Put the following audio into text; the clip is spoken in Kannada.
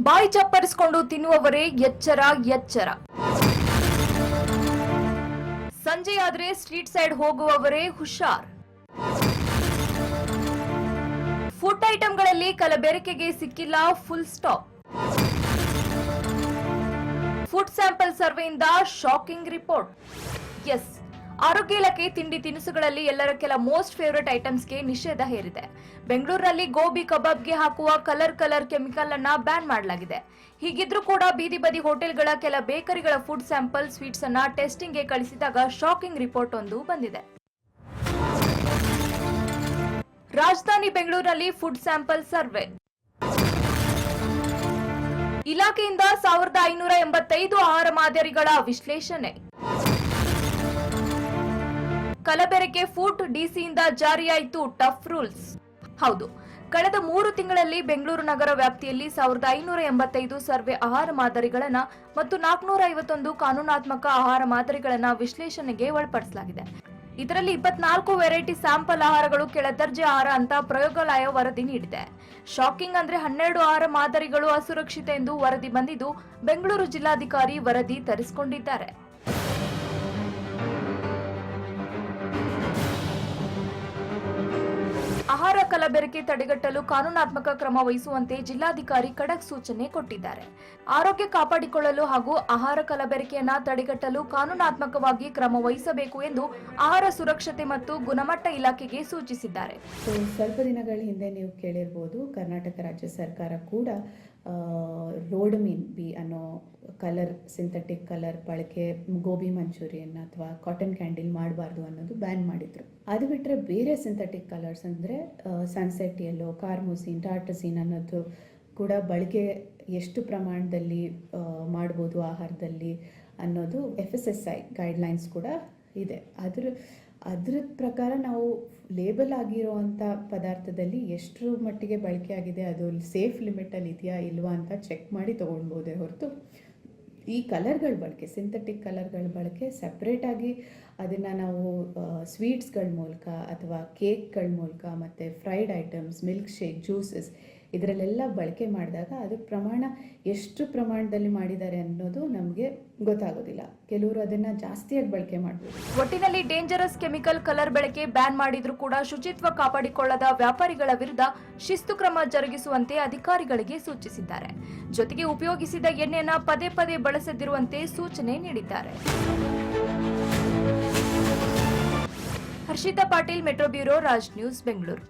ಬಾಯಿ ಚಪ್ಪರಿಸಿಕೊಂಡು ತಿನ್ನುವವರೇ ಎಚ್ಚರ ಎಚ್ಚರ. ಸಂಜೆಯಾದ್ರೆ ಸ್ಟ್ರೀಟ್ ಸೈಡ್ ಹೋಗುವವರೇ ಹುಷಾರ್. ಫುಡ್ ಐಟಂಗಳಲ್ಲಿ ಕಲಬೆರಕೆಗೆ ಸಿಕ್ಕಿಲ್ಲ ಫುಲ್ ಸ್ಟಾಪ್. ಫುಡ್ ಸ್ಯಾಂಪಲ್ ಸರ್ವೆಯಿಂದ ಶಾಕಿಂಗ್ ರಿಪೋರ್ಟ್. ಎಸ್, ಆರೋಗ್ಯ ಇಲಾಖೆ ತಿಂಡಿ ತಿನಿಸುಗಳಲ್ಲಿ ಎಲ್ಲರ ಕೆಲ ಮೋಸ್ಟ್ ಫೇವರೇಟ್ ಐಟಮ್ಸ್ಗೆ ನಿಷೇಧ ಹೇರಿದೆ. ಬೆಂಗಳೂರಿನಲ್ಲಿ ಗೋಬಿ ಕಬಾಬ್ಗೆ ಹಾಕುವ ಕಲರ್ ಕೆಮಿಕಲ್ ಅನ್ನ ಬ್ಯಾನ್ ಮಾಡಲಾಗಿದೆ. ಹೀಗಿದ್ರೂ ಕೂಡ ಬೀದಿ ಬದಿ ಹೋಟೆಲ್ಗಳ ಕೆಲ ಬೇಕರಿಗಳ ಫುಡ್ ಸ್ಯಾಂಪಲ್ ಸ್ವೀಟ್ಸ್ ಅನ್ನ ಟೆಸ್ಟಿಂಗ್ಗೆ ಕಳಿಸಿದಾಗ ಶಾಕಿಂಗ್ ರಿಪೋರ್ಟ್ ಒಂದು ಬಂದಿದೆ. ರಾಜಧಾನಿ ಬೆಂಗಳೂರಿನಲ್ಲಿ ಫುಡ್ ಸ್ಯಾಂಪಲ್ ಸರ್ವೆ ಇಲಾಖೆಯಿಂದ 1585 ಆಹಾರ ಮಾದರಿಗಳ ವಿಶ್ಲೇಷಣೆ. ಕಲಬೆರಕೆ ಫುಡ್ ಡಿಸಿಯಿಂದ ಜಾರಿಯಾಯಿತು ಟಫ್ ರೂಲ್ಸ್. ಹೌದು, ಕಳೆದ 3 ತಿಂಗಳಲ್ಲಿ ಬೆಂಗಳೂರು ನಗರ ವ್ಯಾಪ್ತಿಯಲ್ಲಿ 1585 ಸರ್ವೆ ಆಹಾರ ಮಾದರಿಗಳನ್ನ ಮತ್ತು 451 ಕಾನೂನಾತ್ಮಕ ಆಹಾರ ಮಾದರಿಗಳನ್ನ ವಿಶ್ಲೇಷಣೆಗೆ ಒಳಪಡಿಸಲಾಗಿದೆ. ಇದರಲ್ಲಿ 24 ವೆರೈಟಿ ಸ್ಯಾಂಪಲ್ ಆಹಾರಗಳು ಕೆಳದರ್ಜೆ ಆಹಾರ ಅಂತ ಪ್ರಯೋಗಾಲಯ ವರದಿ ನೀಡಿದೆ. ಶಾಕಿಂಗ್ ಅಂದ್ರೆ 12 ಆಹಾರ ಮಾದರಿಗಳು ಅಸುರಕ್ಷಿತ ಎಂದು ವರದಿ ಬಂದಿದ್ದು, ಬೆಂಗಳೂರು ಜಿಲ್ಲಾಧಿಕಾರಿ ವರದಿ ತರಿಸಿಕೊಂಡಿದ್ದಾರೆ. ಆಹಾರ ಕಲಬೆರಕೆ ತಡೆಗಟ್ಟಲು ಕಾನೂನಾತ್ಮಕ ಕ್ರಮ ವಹಿಸುವಂತೆ ಜಿಲ್ಲಾಧಿಕಾರಿ ಖಡಕ್ ಸೂಚನೆ ಕೊಟ್ಟಿದ್ದಾರೆ. ಆರೋಗ್ಯ ಕಾಪಾಡಿಕೊಳ್ಳಲು ಹಾಗೂ ಆಹಾರ ಕಲಬೆರಕೆಯನ್ನ ತಡೆಗಟ್ಟಲು ಕಾನೂನಾತ್ಮಕವಾಗಿ ಕ್ರಮ ವಹಿಸಬೇಕು ಎಂದು ಆಹಾರ ಸುರಕ್ಷತೆ ಮತ್ತು ಗುಣಮಟ್ಟ ಇಲಾಖೆಗೆ ಸೂಚಿಸಿದ್ದಾರೆ. ಸ್ವಲ್ಪ ದಿನಗಳ ಹಿಂದೆ ನೀವು ಕೇಳಿರಬಹುದು, ಕರ್ನಾಟಕ ರಾಜ್ಯ ಸರ್ಕಾರ ಕೂಡ ರೋಡಮಿನ್ ಬಿ ಅನ್ನೋ ಸಿಂಥೆಟಿಕ್ ಕಲರ್ ಬಳಕೆ ಗೋಬಿ ಮಂಚೂರಿಯನ್ ಅಥವಾ ಕಾಟನ್ ಕ್ಯಾಂಡಲ್ ಮಾಡಬಾರ್ದು ಅನ್ನೋದು ಬ್ಯಾನ್ ಮಾಡಿದ್ರು. ಅದು ಬಿಟ್ಟರೆ ಬೇರೆ ಸಿಂಥೆಟಿಕ್ ಕಲರ್ಸ್ ಅಂದರೆ ಸನ್ಸೆಟ್ ಯೆಲ್ಲೋ, ಕಾರ್ಮೋಸಿನ್, ಟಾರ್ಟಸಿನ್ ಅನ್ನೋದು ಕೂಡ ಬಳಕೆ ಎಷ್ಟು ಪ್ರಮಾಣದಲ್ಲಿ ಮಾಡ್ಬೋದು ಆಹಾರದಲ್ಲಿ ಅನ್ನೋದು FSSAI ಗೈಡ್ಲೈನ್ಸ್ ಕೂಡ ಇದೆ. ಅದ್ರ ಪ್ರಕಾರ ನಾವು ಲೇಬಲ್ ಆಗಿರುವಂಥ ಪದಾರ್ಥದಲ್ಲಿ ಎಷ್ಟು ಮಟ್ಟಿಗೆ ಬಳಕೆ ಆಗಿದೆ, ಅದು ಸೇಫ್ ಲಿಮಿಟಲ್ಲಿ ಇದೆಯಾ ಇಲ್ವಾ ಅಂತ ಚೆಕ್ ಮಾಡಿ ತೊಗೊಳ್ಬೋದೇ ಹೊರತು ಈ ಕಲರ್ಗಳ ಬಳಕೆ, ಸಿಂಥೆಟಿಕ್ ಕಲರ್ಗಳ ಬಳಕೆ ಸಪ್ರೇಟಾಗಿ ಅದನ್ನು ನಾವು ಸ್ವೀಟ್ಸ್ಗಳ ಮೂಲಕ ಅಥವಾ ಕೇಕ್ಗಳ ಮೂಲಕ ಮತ್ತು fried items, milk shake, juices ಇದರಲ್ಲೆಲ್ಲ ಬಳಕೆ ಮಾಡಿದಾಗ ಅದು ಪ್ರಮಾಣ ಎಷ್ಟು ಪ್ರಮಾಣದಲ್ಲಿ ಮಾಡಿದ್ದಾರೆ ಅನ್ನೋದು ನಮಗೆ ಗೊತ್ತಾಗೋದಿಲ್ಲ. ಕೆಲವರು ಅದನ್ನು ಜಾಸ್ತಿಯಾಗಿ ಬಳಕೆ ಮಾಡ್ಬೋದು. ಒಟ್ಟಿನಲ್ಲಿ ಡೇಂಜರಸ್ ಕೆಮಿಕಲ್ ಕಲರ್ ಬಳಕೆ ಬ್ಯಾನ್ ಮಾಡಿದ್ರೂ ಕೂಡ ಶುಚಿತ್ವ ಕಾಪಾಡಿಕೊಳ್ಳದ ವ್ಯಾಪಾರಿಗಳ ವಿರುದ್ಧ ಶಿಸ್ತು ಕ್ರಮ ಜರುಗಿಸುವಂತೆ ಅಧಿಕಾರಿಗಳಿಗೆ ಸೂಚಿಸಿದ್ದಾರೆ. ಜೊತೆಗೆ ಉಪಯೋಗಿಸಿದ ಎಣ್ಣೆಯನ್ನು ಪದೇ ಬಳಸದಿರುವಂತೆ ಸೂಚನೆ ನೀಡಿದ್ದಾರೆ. Harshita Patil, metro bureau, Raj news, Bengaluru.